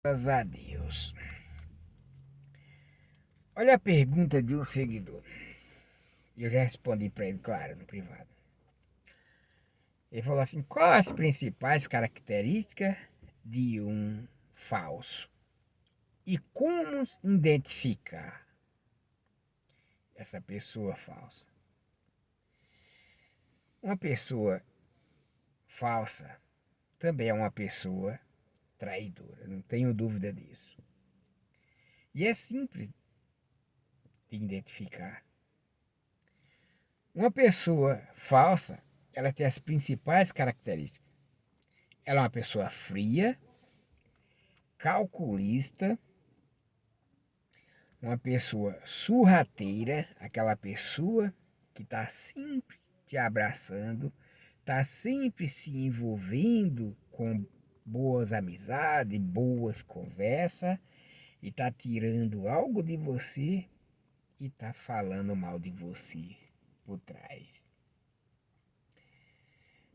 Graças a Deus. Olha a pergunta de um seguidor. Eu já respondi para ele, claro, no privado. Ele falou assim: qual as principais características de um falso? E como identificar essa pessoa falsa? Uma pessoa falsa também é uma pessoa traidora, não tenho dúvida disso. E é simples de identificar. Uma pessoa falsa, ela tem as principais características. Ela é uma pessoa fria, calculista, uma pessoa sorrateira, aquela pessoa que está sempre te abraçando, está sempre se envolvendo com boas amizades, boas conversas, e está tirando algo de você e está falando mal de você por trás.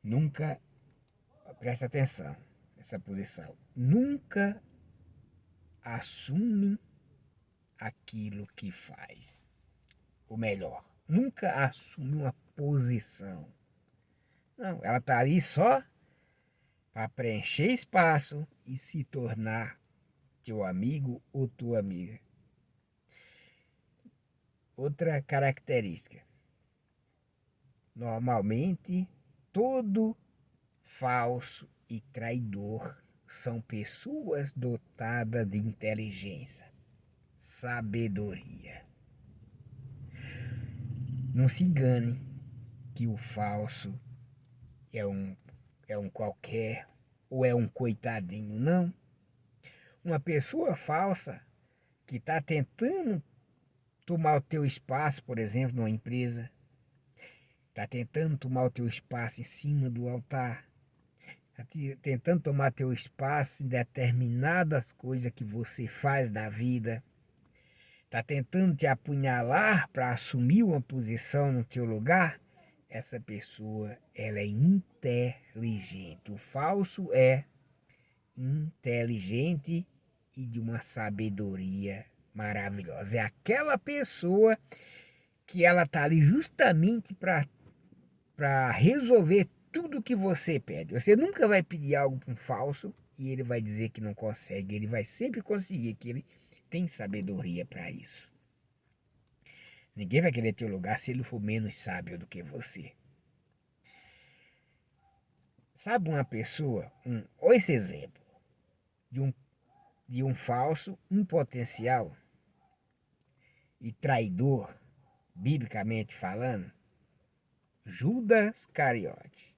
Nunca, presta atenção nessa posição, nunca assume aquilo que faz. Ou melhor, nunca assume uma posição. Não, ela está ali só para preencher espaço e se tornar teu amigo ou tua amiga. Outra característica. Normalmente, todo falso e traidor são pessoas dotadas de inteligência, sabedoria. Não se engane que o falso é um qualquer ou é um coitadinho, não. Uma pessoa falsa que está tentando tomar o teu espaço, por exemplo, numa empresa, está tentando tomar o teu espaço em cima do altar, está tentando tomar teu espaço em determinadas coisas que você faz na vida, está tentando te apunhalar para assumir uma posição no teu lugar. Essa pessoa, ela é inteligente. O falso é inteligente e de uma sabedoria maravilhosa. É aquela pessoa que ela tá ali justamente para resolver tudo que você pede. Você nunca vai pedir algo para um falso e ele vai dizer que não consegue. Ele vai sempre conseguir, que ele tem sabedoria para isso. Ninguém vai querer teu lugar se ele for menos sábio do que você. Sabe uma pessoa, olha esse exemplo, de um falso, um potencial e traidor, biblicamente falando? Judas Cariote.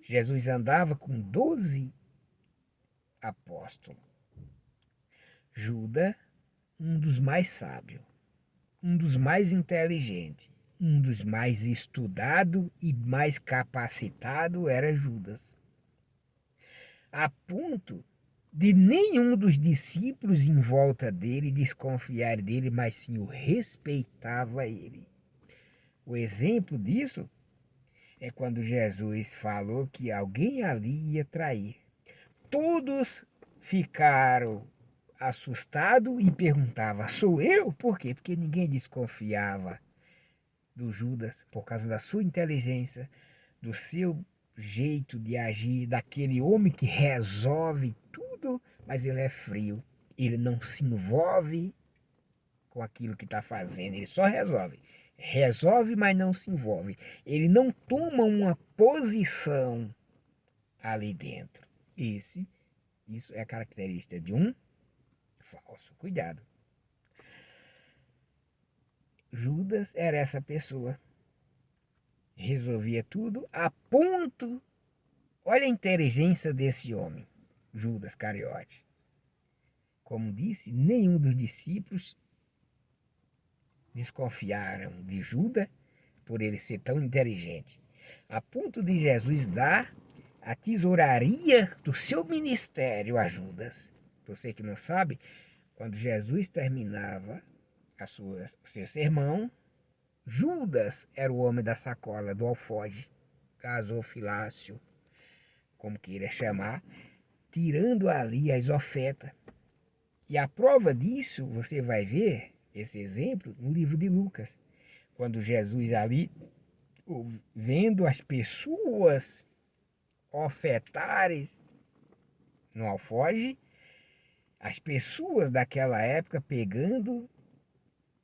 Jesus andava com 12 apóstolos. Judas, um dos mais sábios, um dos mais inteligentes, um dos mais estudados e mais capacitado era Judas. A ponto de nenhum dos discípulos em volta dele desconfiar dele, mas sim o respeitava ele. O exemplo disso é quando Jesus falou que alguém ali ia trair. Todos ficaram assustados e perguntavam: sou eu? Por quê? Porque ninguém desconfiava do Judas por causa da sua inteligência, do seu jeito de agir, daquele homem que resolve tudo, mas ele é frio. Ele não se envolve com aquilo que está fazendo, ele só resolve. Resolve, mas não se envolve. Ele não toma uma posição ali dentro. Isso é a característica de um falso. Cuidado. Judas era essa pessoa. Resolvia tudo a ponto. Olha a inteligência desse homem, Judas Cariote. Como disse, nenhum dos discípulos desconfiaram de Judas por ele ser tão inteligente. A ponto de Jesus dar a tesouraria do seu ministério a Judas. Você que não sabe, quando Jesus terminava o seu sermão, Judas era o homem da sacola, do alforje, gasofilácio, como queira chamar. tirando ali as ofertas. E a prova disso, você vai ver esse exemplo no livro de Lucas, quando Jesus ali, vendo as pessoas ofertarem no alforje, as pessoas daquela época pegando,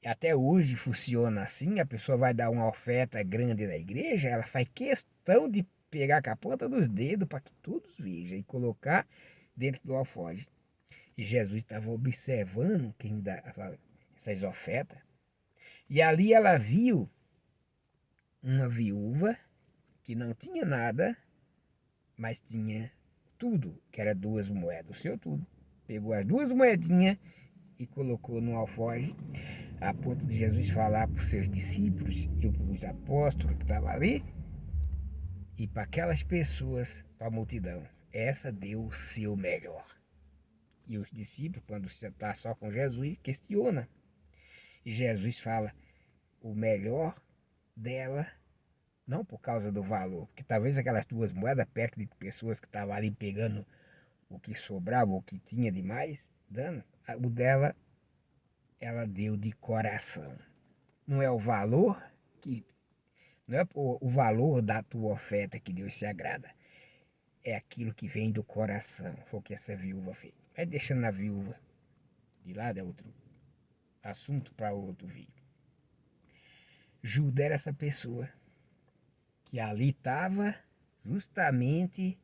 até hoje funciona assim, a pessoa vai dar uma oferta grande na igreja, ela faz questão de pegar com a ponta dos dedos para que todos vejam e colocar dentro do alforje. E Jesus estava observando quem dava essas ofertas. E ali ela viu uma viúva que não tinha nada, mas tinha tudo, que era 2 moedas, o seu tudo. Pegou as 2 moedinhas e colocou no alforje, a ponto de Jesus falar para os seus discípulos e para os apóstolos que estavam ali, e para aquelas pessoas, para a multidão, essa deu o seu melhor. E os discípulos, quando você está só com Jesus, questiona. E Jesus fala, o melhor dela, não por causa do valor, porque talvez aquelas 2 moedas perto de pessoas que estavam ali pegando o que sobrava, o que tinha demais, dando, o dela, ela deu de coração. Não é o valor que, não é o valor da tua oferta que Deus se agrada, é aquilo que vem do coração. Foi o que essa viúva fez. Vai deixando a viúva de lado, é outro assunto para outro vídeo. Judas era essa pessoa que ali estava justamente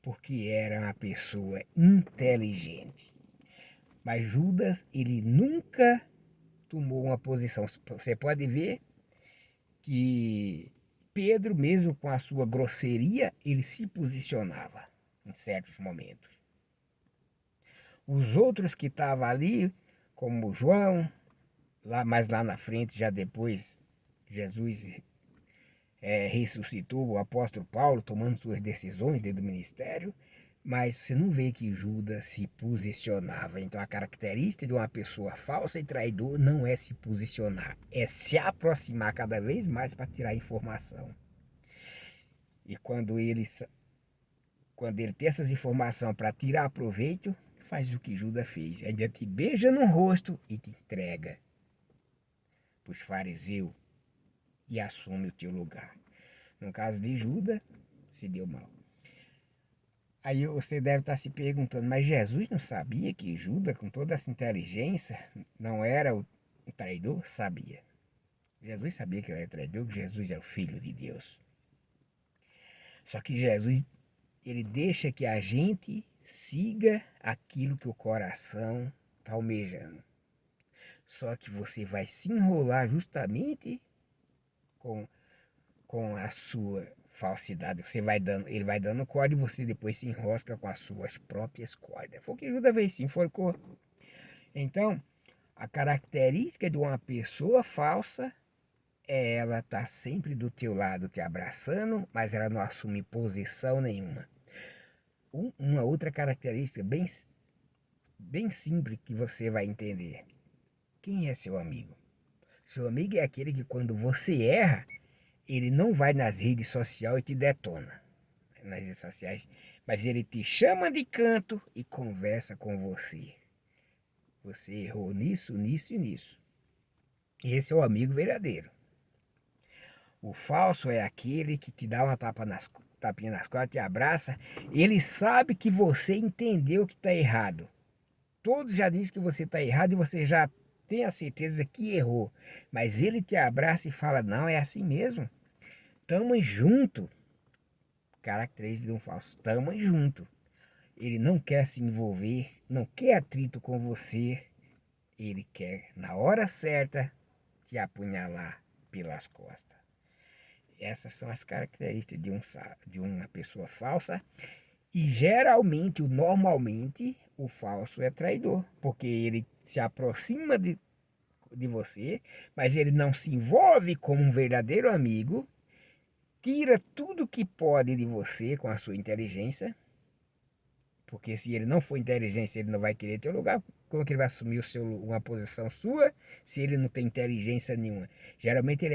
porque era uma pessoa inteligente. Mas Judas, ele nunca tomou uma posição. Você pode ver que Pedro, mesmo com a sua grosseria, ele se posicionava em certos momentos. Os outros que estavam ali, como João, mais lá na frente, já depois Jesus ressuscitou o apóstolo Paulo, tomando suas decisões dentro do ministério, mas você não vê que Judas se posicionava. Então a característica de uma pessoa falsa e traidor não é se posicionar, é se aproximar cada vez mais para tirar informação. E quando ele tem essas informações para tirar proveito, faz o que Judas fez. Ainda te beija no rosto e te entrega para os fariseus e assume o teu lugar. No caso de Judas, se deu mal. Aí você deve estar se perguntando, mas Jesus não sabia que Judas, com toda essa inteligência, não era o traidor? Sabia. Jesus sabia que ele era traidor, que Jesus é o Filho de Deus. Só que Jesus, ele deixa que a gente siga aquilo que o coração está almejando. Só que você vai se enrolar justamente com a sua falsidade. Ele vai dando corda e você depois se enrosca com as suas próprias cordas. Foi o que Judas fez, se enforcou. Então, a característica de uma pessoa falsa é ela estar sempre do teu lado te abraçando, mas ela não assume posição nenhuma. Uma outra característica bem simples que você vai entender. Quem é seu amigo? Seu amigo é aquele que quando você erra, ele não vai nas redes sociais e te detona. Nas redes sociais, mas ele te chama de canto e conversa com você. Você errou nisso, nisso e nisso. Esse é o amigo verdadeiro. O falso é aquele que te dá uma tapinha nas costas, te abraça. Ele sabe que você entendeu que está errado. Todos já dizem que você está errado e você já tem a certeza que errou. Mas ele te abraça e fala, não, é assim mesmo. Tamo junto. Característica de um falso. Tamo junto. Ele não quer se envolver, não quer atrito com você. Ele quer, na hora certa, te apunhalar pelas costas. Essas são as características de uma pessoa falsa. E geralmente, normalmente, o falso é traidor. Porque ele se aproxima de você, mas ele não se envolve como um verdadeiro amigo. Tira tudo que pode de você com a sua inteligência. Porque se ele não for inteligente, ele não vai querer teu lugar. Como que ele vai assumir uma posição sua se ele não tem inteligência nenhuma? Geralmente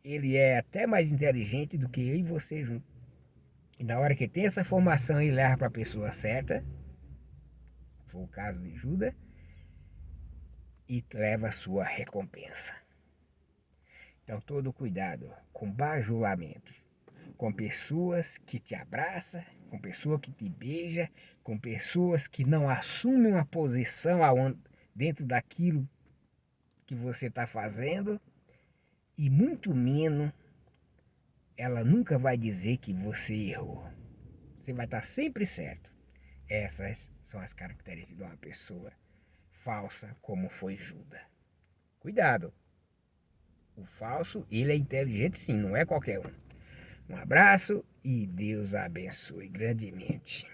ele é até mais inteligente do que eu e você junto. E na hora que tem essa informação e leva para a pessoa certa, foi o caso de Judas, e leva a sua recompensa. Então, todo cuidado com bajulamentos, com pessoas que te abraçam, com pessoas que te beijam, com pessoas que não assumem uma posição dentro daquilo que você está fazendo, e muito menos ela nunca vai dizer que você errou. Você vai estar sempre certo. Essas são as características de uma pessoa falsa, como foi Judas. Cuidado! O falso, ele é inteligente sim, não é qualquer um. Um abraço e Deus abençoe grandemente.